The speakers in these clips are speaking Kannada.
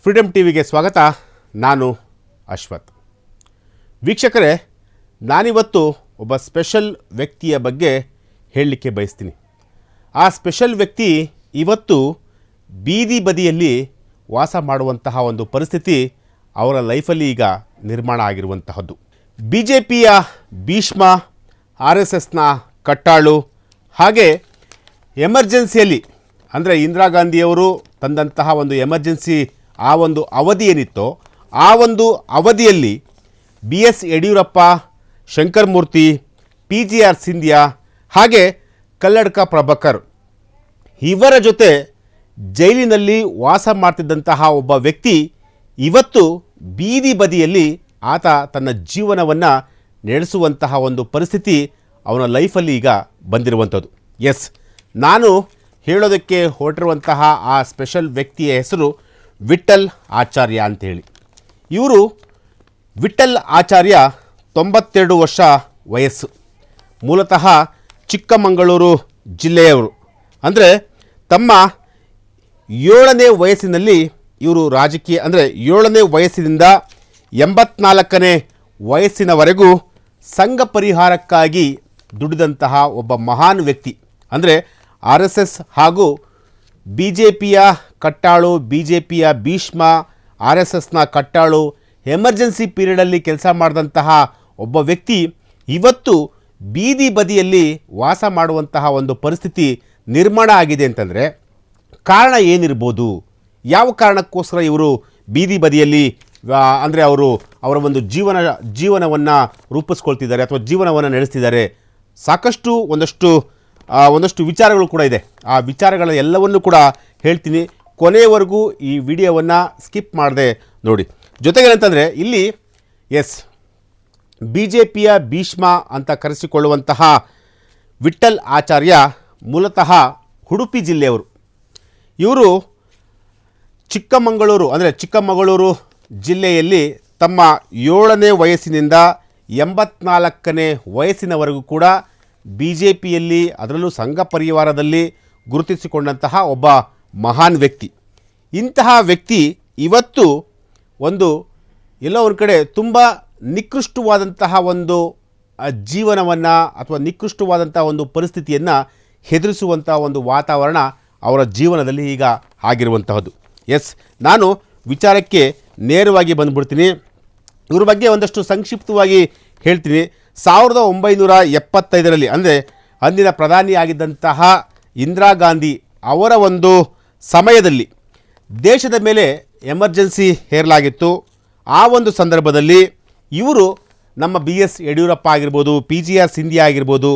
ಫ್ರೀಡಮ್ ಟಿವಿಗೆ ಸ್ವಾಗತ. ನಾನು ಅಶ್ವಥ್. ವೀಕ್ಷಕರೇ, ನಾನಿವತ್ತು ಒಬ್ಬ ಸ್ಪೆಷಲ್ ವ್ಯಕ್ತಿಯ ಬಗ್ಗೆ ಹೇಳಲಿಕ್ಕೆ ಬಯಸ್ತೀನಿ. ಆ ಸ್ಪೆಷಲ್ ವ್ಯಕ್ತಿ ಇವತ್ತು ಬೀದಿ ಬದಿಯಲ್ಲಿ ವಾಸ ಮಾಡುವಂತಹ ಒಂದು ಪರಿಸ್ಥಿತಿ ಅವರ ಲೈಫಲ್ಲಿ ಈಗ ನಿರ್ಮಾಣ ಆಗಿರುವಂತಹದ್ದು. BJPಯ ಭೀಷ್ಮ, RSSನ ಕಟ್ಟಾಳು, ಹಾಗೆ ಎಮರ್ಜೆನ್ಸಿಯಲ್ಲಿ ಅಂದರೆ ಇಂದಿರಾ ಗಾಂಧಿಯವರು ತಂದಂತಹ ಒಂದು ಎಮರ್ಜೆನ್ಸಿ ಆ ಒಂದು ಅವಧಿ ಏನಿತ್ತೋ ಆ ಒಂದು ಅವಧಿಯಲ್ಲಿ BS ಯಡಿಯೂರಪ್ಪ, ಶಂಕರ್ ಮೂರ್ತಿ, PGR ಸಿಂಧ್ಯಾ ಹಾಗೆ ಕಲ್ಲಡ್ಕ ಪ್ರಭಾಕರ್ ಇವರ ಜೊತೆ ಜೈಲಿನಲ್ಲಿ ವಾಸ ಮಾಡ್ತಿದ್ದಂತಹ ಒಬ್ಬ ವ್ಯಕ್ತಿ ಇವತ್ತು ಬೀದಿ ಬದಿಯಲ್ಲಿ ಆತ ತನ್ನ ಜೀವನವನ್ನು ನಡೆಸುವಂತಹ ಒಂದು ಪರಿಸ್ಥಿತಿ ಅವನ ಲೈಫಲ್ಲಿ ಈಗ ಬಂದಿರುವಂಥದ್ದು. ಎಸ್, ನಾನು ಹೇಳೋದಕ್ಕೆ ಹೊರಟಿರುವಂತಹ ಆ ಸ್ಪೆಷಲ್ ವ್ಯಕ್ತಿಯ ಹೆಸರು ವಿಠಲ್ ಆಚಾರ್ಯ ಅಂತೇಳಿ. ಇವರು ವಿಠಲ್ ಆಚಾರ್ಯ 92 ವರ್ಷ ವಯಸ್ಸು, ಮೂಲತಃ ಚಿಕ್ಕಮಗಳೂರು ಜಿಲ್ಲೆಯವರು. ಅಂದರೆ ತಮ್ಮ 7ನೇ ವಯಸ್ಸಿನಲ್ಲಿ ಇವರು ರಾಜಕೀಯ ಅಂದರೆ 7ನೇ ವಯಸ್ಸಿನಿಂದ 84ನೇ ವಯಸ್ಸಿನವರೆಗೂ ಸಂಘ ಪರಿಹಾರಕ್ಕಾಗಿ ದುಡಿದಂತಹ ಒಬ್ಬ ಮಹಾನ್ ವ್ಯಕ್ತಿ. ಅಂದರೆ RSS ಹಾಗೂ BJPಯ ಕಟ್ಟಾಳು, BJPಯ ಭೀಷ್ಮ, RSSನ ಕಟ್ಟಾಳು, ಎಮರ್ಜೆನ್ಸಿ ಪೀರಿಯಡಲ್ಲಿ ಕೆಲಸ ಮಾಡಿದಂತಹ ಒಬ್ಬ ವ್ಯಕ್ತಿ ಇವತ್ತು ಬೀದಿ ಬದಿಯಲ್ಲಿ ವಾಸ ಮಾಡುವಂತಹ ಒಂದು ಪರಿಸ್ಥಿತಿ ನಿರ್ಮಾಣ ಆಗಿದೆ ಅಂತಂದರೆ ಕಾರಣ ಏನಿರ್ಬೋದು? ಯಾವ ಕಾರಣಕ್ಕೋಸ್ಕರ ಇವರು ಬೀದಿ ಬದಿಯಲ್ಲಿ ಅಂದರೆ ಅವರ ಒಂದು ಜೀವನವನ್ನು ರೂಪಿಸ್ಕೊಳ್ತಿದ್ದಾರೆ ಅಥವಾ ಜೀವನವನ್ನು ನಡೆಸ್ತಿದ್ದಾರೆ? ಸಾಕಷ್ಟು ಒಂದಷ್ಟು ವಿಚಾರಗಳು ಕೂಡ ಇದೆ. ಆ ವಿಚಾರಗಳ ಎಲ್ಲವನ್ನೂ ಕೂಡ ಹೇಳ್ತೀನಿ. ಕೊನೆಯವರೆಗೂ ಈ ವಿಡಿಯೋವನ್ನು ಸ್ಕಿಪ್ ಮಾಡದೆ ನೋಡಿ. ಜೊತೆಗೇನಂತಂದರೆ ಇಲ್ಲಿ BJPಯ ಭೀಷ್ಮ ಅಂತ ಕರೆಸಿಕೊಳ್ಳುವಂತಹ ವಿಠಲ್ ಆಚಾರ್ಯ ಮೂಲತಃ ಉಡುಪಿ ಜಿಲ್ಲೆಯವರು. ಇವರು ಚಿಕ್ಕಮಗಳೂರು ಜಿಲ್ಲೆಯಲ್ಲಿ ತಮ್ಮ 7ನೇ ವಯಸ್ಸಿನಿಂದ 84ನೇ ವಯಸ್ಸಿನವರೆಗೂ ಕೂಡ BJPಯಲ್ಲಿ ಅದರಲ್ಲೂ ಸಂಘ ಪರಿವಾರದಲ್ಲಿ ಗುರುತಿಸಿಕೊಂಡಂತಹ ಒಬ್ಬ ಮಹಾನ್ ವ್ಯಕ್ತಿ. ಇಂತಹ ವ್ಯಕ್ತಿ ಇವತ್ತು ಎಲ್ಲೋ ಒಂದು ಕಡೆ ತುಂಬ ನಿಕೃಷ್ಟವಾದಂತಹ ಒಂದು ಜೀವನವನ್ನು ಅಥವಾ ನಿಕೃಷ್ಟವಾದಂತಹ ಒಂದು ಪರಿಸ್ಥಿತಿಯನ್ನು ಹೆದರಿಸುವಂಥ ಒಂದು ವಾತಾವರಣ ಅವರ ಜೀವನದಲ್ಲಿ ಈಗ ಆಗಿರುವಂತಹದ್ದು. ನಾನು ವಿಚಾರಕ್ಕೆ ನೇರವಾಗಿ ಬಂದುಬಿಡ್ತೀನಿ. ಇವ್ರ ಬಗ್ಗೆ ಒಂದಷ್ಟು ಸಂಕ್ಷಿಪ್ತವಾಗಿ ಹೇಳ್ತೀನಿ. 1975ರಲ್ಲಿ ಅಂದರೆ ಅಂದಿನ ಪ್ರಧಾನಿಯಾಗಿದ್ದಂತಹ ಇಂದಿರಾ ಗಾಂಧಿ ಅವರ ಒಂದು ಸಮಯದಲ್ಲಿ ದೇಶದ ಮೇಲೆ ಎಮರ್ಜೆನ್ಸಿ ಹೇರಲಾಗಿತ್ತು. ಆ ಒಂದು ಸಂದರ್ಭದಲ್ಲಿ ಇವರು ನಮ್ಮ BS ಯಡಿಯೂರಪ್ಪ ಆಗಿರ್ಬೋದು, PGR ಸಿಂಧ್ಯಾ ಆಗಿರ್ಬೋದು,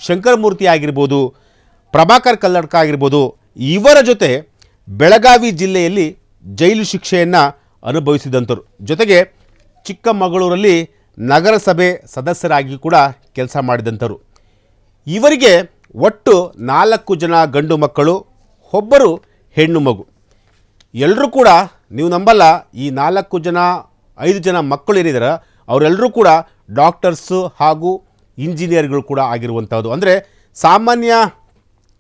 ಶಂಕರ್ ಮೂರ್ತಿ ಆಗಿರ್ಬೋದು, ಪ್ರಭಾಕರ್ ಕಲ್ಲಡ್ಕ ಆಗಿರ್ಬೋದು, ಇವರ ಜೊತೆ ಬೆಳಗಾವಿ ಜಿಲ್ಲೆಯಲ್ಲಿ ಜೈಲು ಶಿಕ್ಷೆಯನ್ನು ಅನುಭವಿಸಿದಂಥವ್ರು. ಜೊತೆಗೆ ಚಿಕ್ಕಮಗಳೂರಲ್ಲಿ ನಗರಸಭೆ ಸದಸ್ಯರಾಗಿ ಕೂಡ ಕೆಲಸ ಮಾಡಿದಂಥವ್ರು. ಇವರಿಗೆ ಒಟ್ಟು 4 ಜನ ಗಂಡು ಮಕ್ಕಳು, ಒಬ್ಬರು ಹೆಣ್ಣು ಮಗು. ಎಲ್ಲರೂ ಕೂಡ ನೀವು ನಂಬಲ್ಲ, ಈ 5 ಜನ ಮಕ್ಕಳು ಏನಿದ್ದಾರೆ ಅವರೆಲ್ಲರೂ ಕೂಡ ಡಾಕ್ಟರ್ಸು ಹಾಗೂ ಇಂಜಿನಿಯರ್ಗಳು ಕೂಡ ಆಗಿರುವಂಥದ್ದು. ಅಂದರೆ ಸಾಮಾನ್ಯ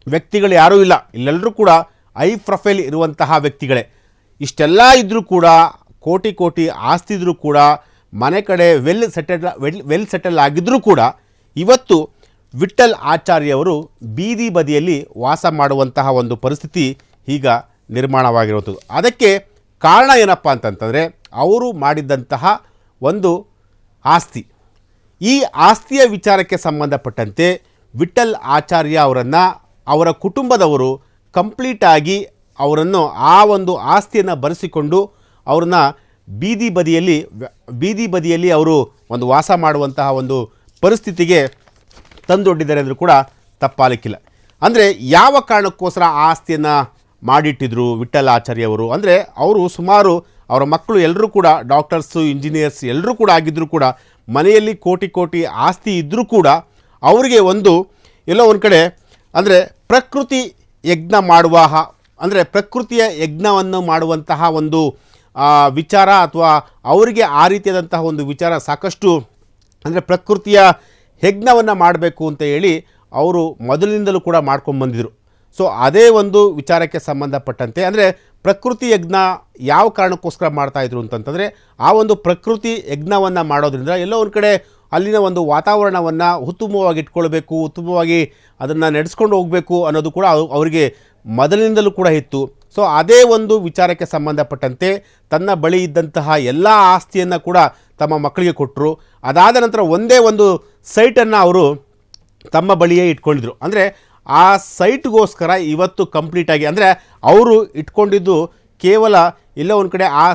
ವ್ಯಕ್ತಿಗಳು ಯಾರೂ ಇಲ್ಲ, ಇಲ್ಲೆಲ್ಲರೂ ಕೂಡ ಹೈ ಪ್ರೊಫೈಲ್ ಇರುವಂತಹ ವ್ಯಕ್ತಿಗಳೇ. ಇಷ್ಟೆಲ್ಲ ಇದ್ದರೂ ಕೂಡ, ಕೋಟಿ ಆಸ್ತಿ ಇದ್ದರೂ ಕೂಡ, ಮನೆ ಕಡೆ ವೆಲ್ ಸೆಟಲ್ ಆಗಿದ್ದರೂ ಕೂಡ ಇವತ್ತು ವಿಠಲ್ ಆಚಾರ್ಯವರು ಬೀದಿ ಬದಿಯಲ್ಲಿ ವಾಸ ಮಾಡುವಂತಹ ಒಂದು ಪರಿಸ್ಥಿತಿ ಈಗ ನಿರ್ಮಾಣವಾಗಿರುವಂಥದ್ದು. ಅದಕ್ಕೆ ಕಾರಣ ಏನಪ್ಪ ಅಂತಂತಂದರೆ ಅವರು ಮಾಡಿದ್ದಂತಹ ಒಂದು ಆಸ್ತಿ. ಈ ಆಸ್ತಿಯ ವಿಚಾರಕ್ಕೆ ಸಂಬಂಧಪಟ್ಟಂತೆ ವಿಠಲ್ ಆಚಾರ್ಯ ಅವರ ಕುಟುಂಬದವರು ಕಂಪ್ಲೀಟಾಗಿ ಅವರನ್ನು ಆ ಒಂದು ಆಸ್ತಿಯನ್ನು ಬರೆಸಿಕೊಂಡು ಅವ್ರನ್ನ ಬೀದಿ ಬದಿಯಲ್ಲಿ ಅವರು ಒಂದು ವಾಸ ಮಾಡುವಂತಹ ಒಂದು ಪರಿಸ್ಥಿತಿಗೆ ತಂದೊಡ್ಡಿದ್ದಾರೆ ಅಂದರೂ ಕೂಡ ತಪ್ಪಾಲಿಕ್ಕಿಲ್ಲ. ಅಂದರೆ ಯಾವ ಕಾರಣಕ್ಕೋಸ್ಕರ ಆ ಆಸ್ತಿಯನ್ನು ಮಾಡಿಟ್ಟಿದ್ರು ವಿಠಲ್ ಆಚಾರ್ಯ ಅವರು ಅಂದರೆ ಅವರು ಸುಮಾರು ಅವರ ಮಕ್ಕಳು ಎಲ್ಲರೂ ಕೂಡ ಡಾಕ್ಟರ್ಸು, ಇಂಜಿನಿಯರ್ಸ್ ಎಲ್ಲರೂ ಕೂಡ ಆಗಿದ್ದರೂ ಕೂಡ ಮನೆಯಲ್ಲಿ ಕೋಟಿ ಆಸ್ತಿ ಇದ್ದರೂ ಕೂಡ ಅವರಿಗೆ ಎಲ್ಲೋ ಒಂದು ಕಡೆ ಅಂದರೆ ಪ್ರಕೃತಿಯ ಯಜ್ಞವನ್ನು ಮಾಡುವಂತಹ ಒಂದು ವಿಚಾರ ಅಥವಾ ಅವರಿಗೆ ಆ ರೀತಿಯಾದಂತಹ ಒಂದು ವಿಚಾರ ಸಾಕಷ್ಟು ಅಂದರೆ ಪ್ರಕೃತಿಯ ಯಜ್ಞವನ್ನು ಮಾಡಬೇಕು ಅಂತ ಹೇಳಿ ಅವರು ಮೊದಲಿನಿಂದಲೂ ಕೂಡ ಮಾಡ್ಕೊಂಡು ಬಂದಿದ್ರು. ಸೊ ಅದೇ ಒಂದು ವಿಚಾರಕ್ಕೆ ಸಂಬಂಧಪಟ್ಟಂತೆ ಅಂದರೆ ಪ್ರಕೃತಿ ಯಜ್ಞ ಯಾವ ಕಾರಣಕ್ಕೋಸ್ಕರ ಮಾಡ್ತಾಯಿದ್ರು ಅಂತಂತಂದರೆ ಆ ಒಂದು ಪ್ರಕೃತಿ ಯಜ್ಞವನ್ನು ಮಾಡೋದ್ರಿಂದ ಎಲ್ಲೋ ಒಂದು ಕಡೆ ಅಲ್ಲಿನ ಒಂದು ವಾತಾವರಣವನ್ನು ಉತ್ತಮವಾಗಿ ಇಟ್ಕೊಳ್ಬೇಕು, ಉತ್ತಮವಾಗಿ ಅದನ್ನು ನಡೆಸ್ಕೊಂಡು ಹೋಗಬೇಕು ಅನ್ನೋದು ಕೂಡ ಅವರಿಗೆ ಮೊದಲಿನಿಂದಲೂ ಕೂಡ ಇತ್ತು. ಸೊ ಅದೇ ಒಂದು ವಿಚಾರಕ್ಕೆ ಸಂಬಂಧಪಟ್ಟಂತೆ ತನ್ನ ಬಳಿ ಇದ್ದಂತಹ ಎಲ್ಲ ಆಸ್ತಿಯನ್ನು ಕೂಡ ತಮ್ಮ ಮಕ್ಕಳಿಗೆ ಕೊಟ್ಟರು. ಅದಾದ ನಂತರ ಒಂದೇ ಒಂದು ಸೈಟನ್ನು ಅವರು ತಮ್ಮ ಬಳಿಯೇ ಇಟ್ಕೊಂಡಿದ್ರು. ಅಂದರೆ ಆ ಸೈಟ್ಗೋಸ್ಕರ ಇವತ್ತು ಕಂಪ್ಲೀಟಾಗಿ ಅಂದರೆ ಅವರು ಇಟ್ಕೊಂಡಿದ್ದು ಕೇವಲ ಎಲ್ಲೋ ಒಂದು ಕಡೆ ಆ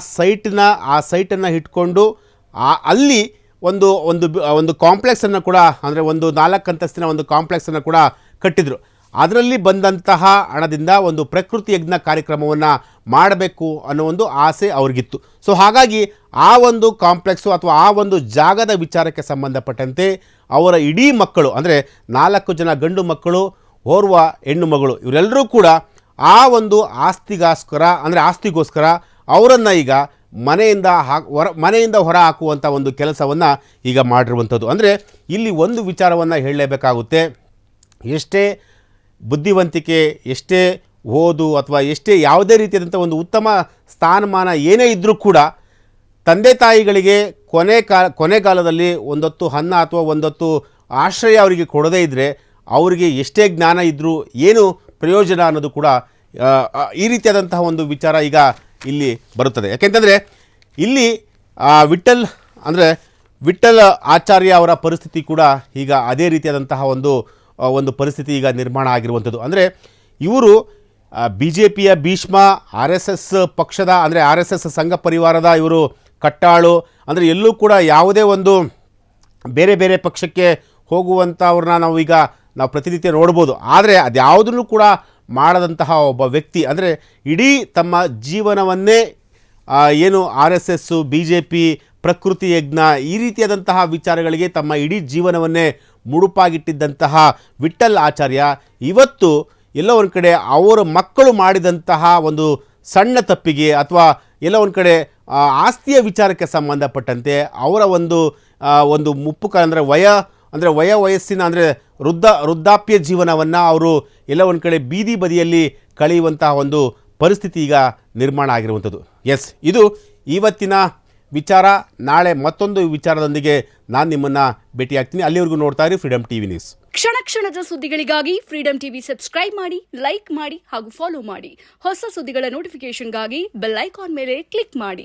ಸೈಟನ್ನು ಇಟ್ಕೊಂಡು ಅಲ್ಲಿ ಒಂದು ಒಂದು ಒಂದು ಕಾಂಪ್ಲೆಕ್ಸನ್ನು ಕೂಡ ಅಂದರೆ ಒಂದು 4 ಅಂತಸ್ತಿನ ಒಂದು ಕಾಂಪ್ಲೆಕ್ಸನ್ನು ಕೂಡ ಕಟ್ಟಿದರು. ಅದರಲ್ಲಿ ಬಂದಂತಹ ಹಣದಿಂದ ಒಂದು ಪ್ರಕೃತಿ ಯಜ್ಞ ಕಾರ್ಯಕ್ರಮವನ್ನು ಮಾಡಬೇಕು ಅನ್ನೋ ಒಂದು ಆಸೆ ಅವ್ರಿಗಿತ್ತು. ಸೊ ಹಾಗಾಗಿ ಆ ಒಂದು ಕಾಂಪ್ಲೆಕ್ಸು ಅಥವಾ ಆ ಒಂದು ಜಾಗದ ವಿಚಾರಕ್ಕೆ ಸಂಬಂಧಪಟ್ಟಂತೆ ಅವರ ಇಡೀ ಮಕ್ಕಳು ಅಂದರೆ 4 ಜನ ಗಂಡು ಮಕ್ಕಳು, ಓರ್ವ ಹೆಣ್ಣು ಮಗಳು, ಇವರೆಲ್ಲರೂ ಕೂಡ ಆ ಒಂದು ಆಸ್ತಿಗೋಸ್ಕರ ಅವರನ್ನು ಈಗ ಮನೆಯಿಂದ ಹೊರ ಹಾಕುವಂಥ ಒಂದು ಕೆಲಸವನ್ನು ಈಗ ಮಾಡಿರುವಂಥದ್ದು. ಅಂದರೆ ಇಲ್ಲಿ ಒಂದು ವಿಚಾರವನ್ನು ಹೇಳಲೇಬೇಕಾಗುತ್ತೆ. ಎಷ್ಟೇ ಬುದ್ಧಿವಂತಿಕೆ, ಎಷ್ಟೇ ಓದು ಅಥವಾ ಎಷ್ಟೇ ಯಾವುದೇ ರೀತಿಯಾದಂಥ ಒಂದು ಉತ್ತಮ ಸ್ಥಾನಮಾನ ಏನೇ ಇದ್ದರೂ ಕೂಡ ತಂದೆ ತಾಯಿಗಳಿಗೆ ಕೊನೆಗಾಲದಲ್ಲಿ ಒಂದೊತ್ತು ಅನ್ನ ಅಥವಾ ಒಂದೊತ್ತು ಆಶ್ರಯ ಅವರಿಗೆ ಕೊಡದೇ ಇದ್ದರೆ ಅವರಿಗೆ ಎಷ್ಟೇ ಜ್ಞಾನ ಇದ್ದರೂ ಏನು ಪ್ರಯೋಜನ ಅನ್ನೋದು ಕೂಡ ಈ ರೀತಿಯಾದಂತಹ ಒಂದು ವಿಚಾರ ಈಗ ಇಲ್ಲಿ ಬರುತ್ತದೆ. ಯಾಕೆಂತಂದರೆ ಇಲ್ಲಿ ವಿಠಲ್ ಆಚಾರ್ಯ ಅವರ ಪರಿಸ್ಥಿತಿ ಕೂಡ ಈಗ ಅದೇ ರೀತಿಯಾದಂತಹ ಒಂದು ಪರಿಸ್ಥಿತಿ ಈಗ ನಿರ್ಮಾಣ ಆಗಿರುವಂಥದ್ದು. ಅಂದರೆ ಇವರು BJPಯ ಭೀಷ್ಮ, RSS ಪಕ್ಷದ ಅಂದರೆ RSS ಸಂಘ ಪರಿವಾರದ ಇವರು ಕಟ್ಟಾಳು. ಅಂದರೆ ಎಲ್ಲೂ ಕೂಡ ಯಾವುದೇ ಒಂದು ಬೇರೆ ಪಕ್ಷಕ್ಕೆ ಹೋಗುವಂಥವ್ರನ್ನ ನಾವು ಪ್ರತಿನಿತ್ಯ ನೋಡ್ಬೋದು. ಆದರೆ ಅದ್ಯಾವುದನ್ನು ಕೂಡ ಮಾಡದಂತಹ ಒಬ್ಬ ವ್ಯಕ್ತಿ, ಅಂದರೆ ಇಡೀ ತಮ್ಮ ಜೀವನವನ್ನೇ ಏನು RSS, BJP, ಪ್ರಕೃತಿ ಯಜ್ಞ ಈ ರೀತಿಯಾದಂತಹ ವಿಚಾರಗಳಿಗೆ ತಮ್ಮ ಇಡೀ ಜೀವನವನ್ನೇ ಮುಡುಪಾಗಿಟ್ಟಿದ್ದಂತಹ ವಿಠಲ್ ಆಚಾರ್ಯ ಇವತ್ತು ಎಲ್ಲೋ ಒಂದು ಕಡೆ ಅವರ ಮಕ್ಕಳು ಮಾಡಿದಂತಹ ಒಂದು ಸಣ್ಣ ತಪ್ಪಿಗೆ ಅಥವಾ ಎಲ್ಲೋ ಒಂದು ಕಡೆ ಆಸ್ತಿಯ ವಿಚಾರಕ್ಕೆ ಸಂಬಂಧಪಟ್ಟಂತೆ ಅವರ ಒಂದು ಮುಪ್ಪುಕ ಅಂದರೆ ವಯಸ್ಸಿನ ಅಂದರೆ ವೃದ್ಧಾಪ್ಯ ಜೀವನವನ್ನು ಅವರು ಎಲ್ಲ ಒಂದು ಕಡೆ ಬೀದಿ ಬದಿಯಲ್ಲಿ ಕಳೆಯುವಂತಹ ಒಂದು ಪರಿಸ್ಥಿತಿ ಈಗ ನಿರ್ಮಾಣ ಆಗಿರುವಂಥದ್ದು. ಎಸ್, ಇದು ಇವತ್ತಿನ ವಿಚಾರ. ನಾಳೆ ಮತ್ತೊಂದು ವಿಚಾರದೊಂದಿಗೆ ನಾನು ನಿಮ್ಮನ್ನು ಭೇಟಿಯಾಗ್ತೀನಿ. ಅಲ್ಲಿವರೆಗೂ ನೋಡ್ತಾ ಇರಿ ಫ್ರೀಡಮ್ ಟಿವಿ ನ್ಯೂಸ್. ಕ್ಷಣದ ಸುದ್ದಿಗಳಿಗಾಗಿ ಫ್ರೀಡಮ್ ಟಿವಿ ಸಬ್ಸ್ಕ್ರೈಬ್ ಮಾಡಿ, ಲೈಕ್ ಮಾಡಿ ಹಾಗೂ ಫಾಲೋ ಮಾಡಿ. ಹೊಸ ಸುದ್ದಿಗಳ ನೋಟಿಫಿಕೇಶನ್ಗಾಗಿ ಬೆಲ್ ಐಕಾನ್ ಮೇಲೆ ಕ್ಲಿಕ್ ಮಾಡಿ.